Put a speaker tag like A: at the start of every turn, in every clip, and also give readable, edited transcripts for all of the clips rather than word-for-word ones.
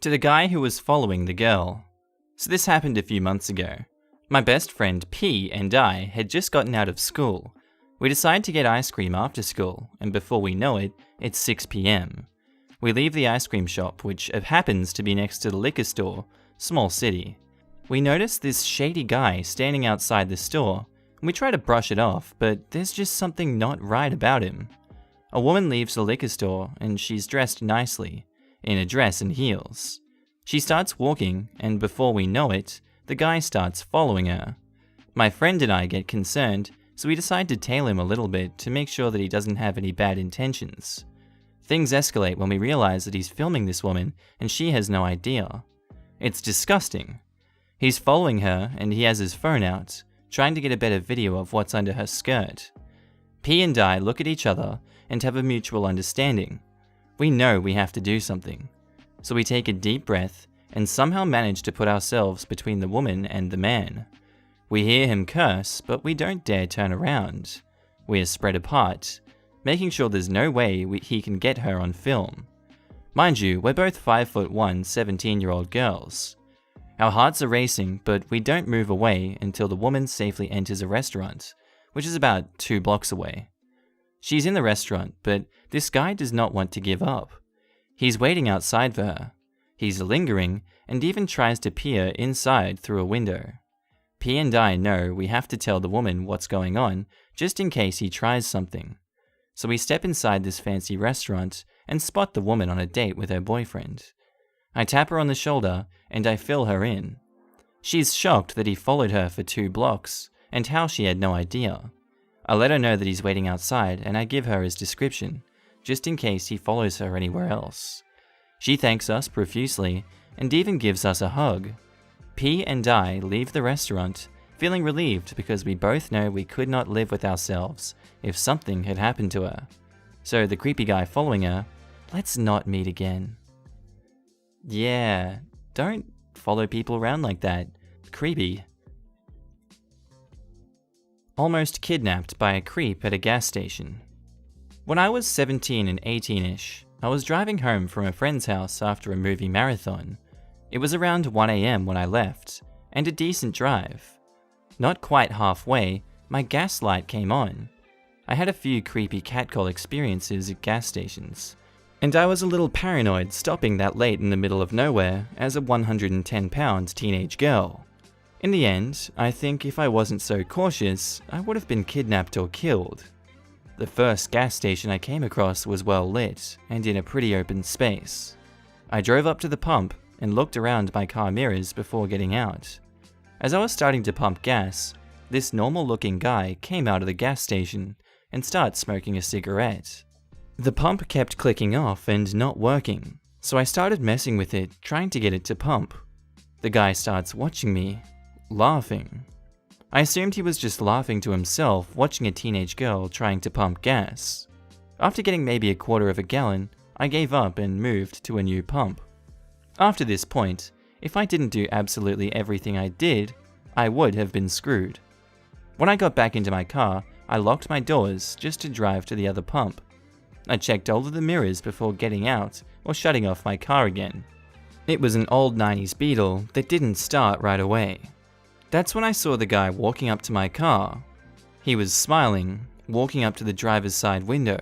A: To the guy who was following the girl. So this happened a few months ago. My best friend P and I had just gotten out of school. We decided to get ice cream after school, and before we know it, it's 6 p.m. We leave the ice cream shop, which happens to be next to the liquor store, small city. We notice this shady guy standing outside the store, and we try to brush it off, but there's just something not right about him. A woman leaves the liquor store, and she's dressed nicely, in a dress and heels. She starts walking, and before we know it, the guy starts following her. My friend and I get concerned, so we decide to tail him a little bit to make sure that he doesn't have any bad intentions. Things escalate when we realize that he's filming this woman and she has no idea. It's disgusting. He's following her and he has his phone out, trying to get a better video of what's under her skirt. P and I look at each other and have a mutual understanding. We know we have to do something. So we take a deep breath and somehow manage to put ourselves between the woman and the man. We hear him curse, but we don't dare turn around. We are spread apart, making sure there's no way he can get her on film. Mind you, we're both 5'1", 17-year-old girls. Our hearts are racing, but we don't move away until the woman safely enters a restaurant, which is about 2 blocks away. She's in the restaurant, but this guy does not want to give up. He's waiting outside for her. He's lingering and even tries to peer inside through a window. P and I know we have to tell the woman what's going on just in case he tries something. So we step inside this fancy restaurant and spot the woman on a date with her boyfriend. I tap her on the shoulder and I fill her in. She's shocked that he followed her for 2 blocks and how she had no idea. I let her know that he's waiting outside and I give her his description, just in case he follows her anywhere else. She thanks us profusely and even gives us a hug. P and I leave the restaurant, feeling relieved because we both know we could not live with ourselves if something had happened to her. So the creepy guy following her, let's not meet again. Yeah, don't follow people around like that. Creepy. Almost kidnapped by a creep at a gas station. When I was 17 and 18-ish, I was driving home from a friend's house after a movie marathon. It was around 1 a.m. when I left, and a decent drive. Not quite halfway, my gas light came on. I had a few creepy catcall experiences at gas stations, and I was a little paranoid stopping that late in the middle of nowhere as a 110-pound teenage girl. In the end, I think if I wasn't so cautious, I would have been kidnapped or killed. The first gas station I came across was well lit and in a pretty open space. I drove up to the pump and looked around my car mirrors before getting out. As I was starting to pump gas, this normal-looking guy came out of the gas station and started smoking a cigarette. The pump kept clicking off and not working, so I started messing with it, trying to get it to pump. The guy starts watching me, laughing. I assumed he was just laughing to himself watching a teenage girl trying to pump gas. After getting maybe a quarter of a gallon, I gave up and moved to a new pump. After this point, if I didn't do absolutely everything I did, I would have been screwed. When I got back into my car, I locked my doors just to drive to the other pump. I checked all of the mirrors before getting out or shutting off my car again. It was an old 90s Beetle that didn't start right away. That's when I saw the guy walking up to my car. He was smiling, walking up to the driver's side window.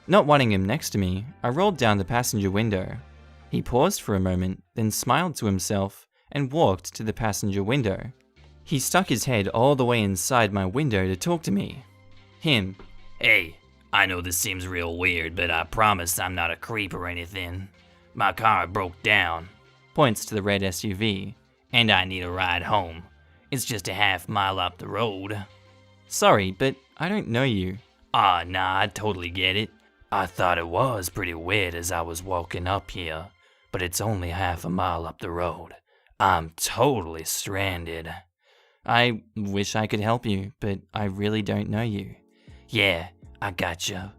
A: Not wanting him next to me, I rolled down the passenger window. He paused for a moment, then smiled to himself and walked to the passenger window. He stuck his head all the way inside my window to talk to me. Him.
B: Hey, I know this seems real weird, but I promise I'm not a creep or anything. My car broke down.
A: Points to the red SUV.
B: And I need a ride home. It's just a half-mile up the road.
A: Sorry, but I don't know you.
B: Nah, I totally get it. I thought it was pretty weird as I was walking up here, but it's only half a mile up the road. I'm totally stranded.
A: I wish I could help you, but I really don't know you.
B: Yeah, I gotcha.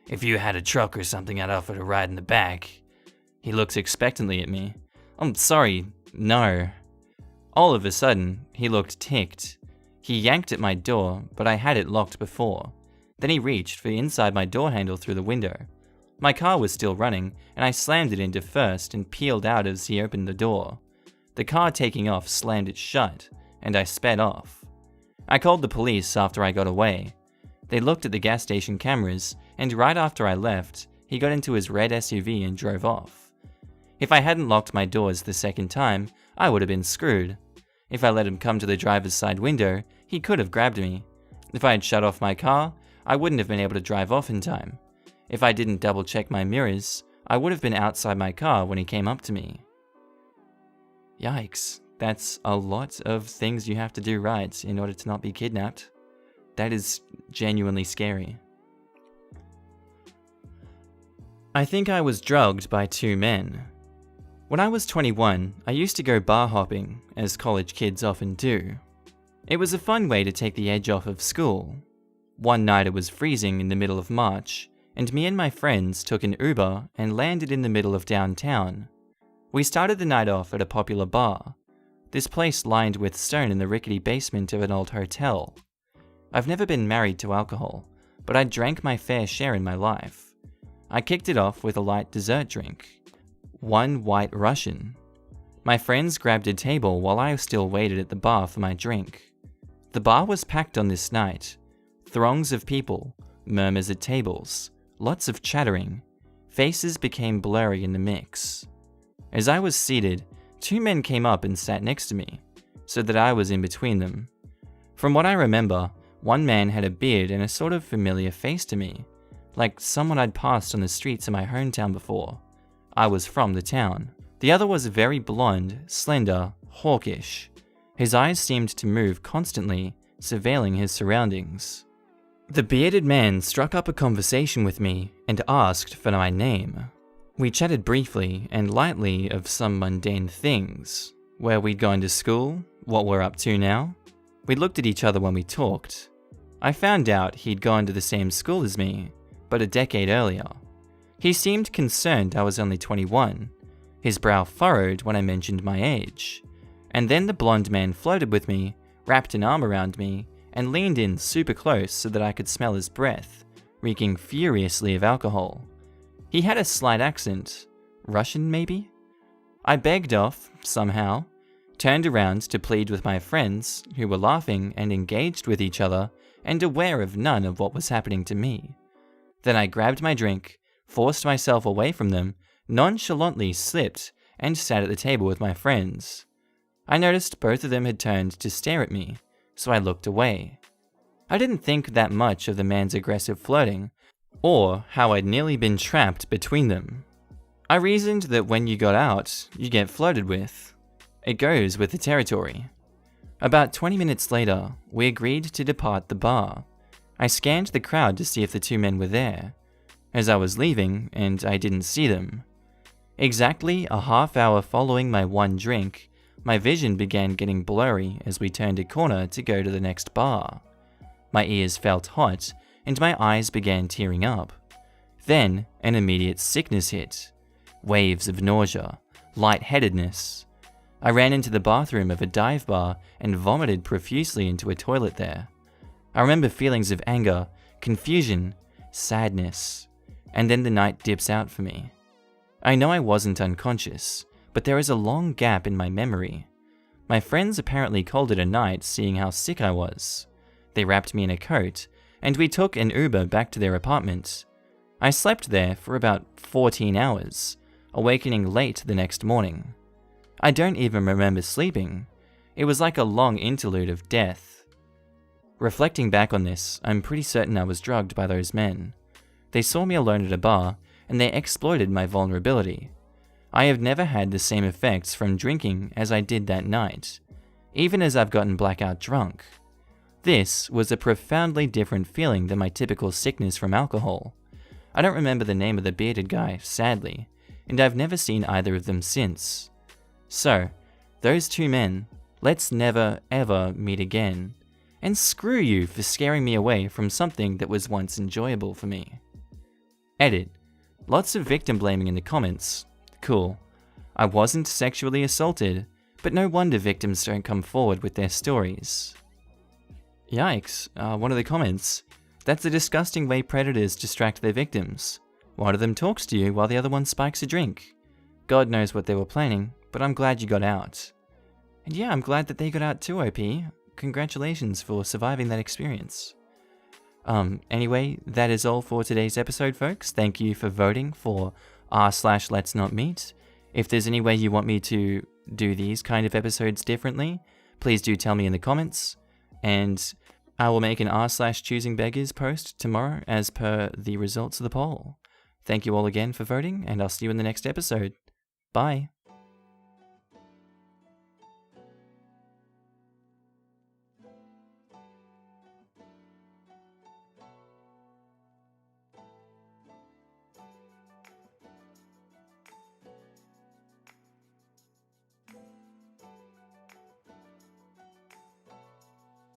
B: If you had a truck or something, I'd offer to ride in the back.
A: He looks expectantly at me. I'm sorry, no. All of a sudden, he looked ticked. He yanked at my door, but I had it locked before. Then he reached for inside my door handle through the window. My car was still running, and I slammed it into first and peeled out as he opened the door. The car taking off slammed it shut, and I sped off. I called the police after I got away. They looked at the gas station cameras, and right after I left, he got into his red SUV and drove off. If I hadn't locked my doors the second time, I would have been screwed. If I let him come to the driver's side window, he could have grabbed me. If I had shut off my car, I wouldn't have been able to drive off in time. If I didn't double check my mirrors, I would have been outside my car when he came up to me. Yikes, that's a lot of things you have to do right in order to not be kidnapped. That is genuinely scary. I think I was drugged by 2 men. When I was 21, I used to go bar hopping, as college kids often do. It was a fun way to take the edge off of school. One night it was freezing in the middle of March, and me and my friends took an Uber and landed in the middle of downtown. We started the night off at a popular bar. This place lined with stone in the rickety basement of an old hotel. I've never been married to alcohol, but I drank my fair share in my life. I kicked it off with a light dessert drink. 1 White Russian. My friends grabbed a table while I still waited at the bar for my drink. The bar was packed on this night. Throngs of people, murmurs at tables, lots of chattering. Faces became blurry in the mix. As I was seated, 2 men came up and sat next to me, so that I was in between them. From what I remember, one man had a beard and a sort of familiar face to me, like someone I'd passed on the streets of my hometown before. I was from the town. The other was very blonde, slender, hawkish. His eyes seemed to move constantly, surveilling his surroundings. The bearded man struck up a conversation with me and asked for my name. We chatted briefly and lightly of some mundane things, where we'd gone to school, what we're up to now. We looked at each other when we talked. I found out he'd gone to the same school as me, but a decade earlier. He seemed concerned I was only 21. His brow furrowed when I mentioned my age. And then the blonde man flirted with me, wrapped an arm around me, and leaned in super close so that I could smell his breath, reeking furiously of alcohol. He had a slight accent. Russian, maybe? I begged off, somehow, turned around to plead with my friends, who were laughing and engaged with each other, and aware of none of what was happening to me. Then I grabbed my drink, forced myself away from them, nonchalantly slipped, and sat at the table with my friends. I noticed both of them had turned to stare at me, so I looked away. I didn't think that much of the man's aggressive flirting, or how I'd nearly been trapped between them. I reasoned that when you got out, you get flirted with. It goes with the territory. About 20 minutes later, we agreed to depart the bar. I scanned the crowd to see if the 2 men were there, as I was leaving and I didn't see them. Exactly a half hour following my 1 drink, my vision began getting blurry as we turned a corner to go to the next bar. My ears felt hot and my eyes began tearing up. Then an immediate sickness hit. Waves of nausea, lightheadedness. I ran into the bathroom of a dive bar and vomited profusely into a toilet there. I remember feelings of anger, confusion, sadness, and then the night dips out for me. I know I wasn't unconscious, but there is a long gap in my memory. My friends apparently called it a night, seeing how sick I was. They wrapped me in a coat, and we took an Uber back to their apartment. I slept there for about 14 hours, awakening late the next morning. I don't even remember sleeping. It was like a long interlude of death. Reflecting back on this, I'm pretty certain I was drugged by those men. They saw me alone at a bar, and they exploited my vulnerability. I have never had the same effects from drinking as I did that night, even as I've gotten blackout drunk. This was a profoundly different feeling than my typical sickness from alcohol. I don't remember the name of the bearded guy, sadly, and I've never seen either of them since. So, those 2 men, let's never ever meet again. And screw you for scaring me away from something that was once enjoyable for me. Edit. Lots of victim blaming in the comments. Cool. I wasn't sexually assaulted, but no wonder victims don't come forward with their stories. Yikes, one of the comments. That's a disgusting way predators distract their victims. One of them talks to you while the other one spikes a drink. God knows what they were planning, but I'm glad you got out. And yeah, I'm glad that they got out too, OP. Congratulations for surviving that experience. Anyway, that is all for today's episode, folks. Thank you for voting for r/Letsnotmeet. If there's any way you want me to do these kind of episodes differently, please do tell me in the comments, and I will make an r/choosing beggars post tomorrow as per the results of the poll. Thank you all again for voting, and I'll see you in the next episode. Bye.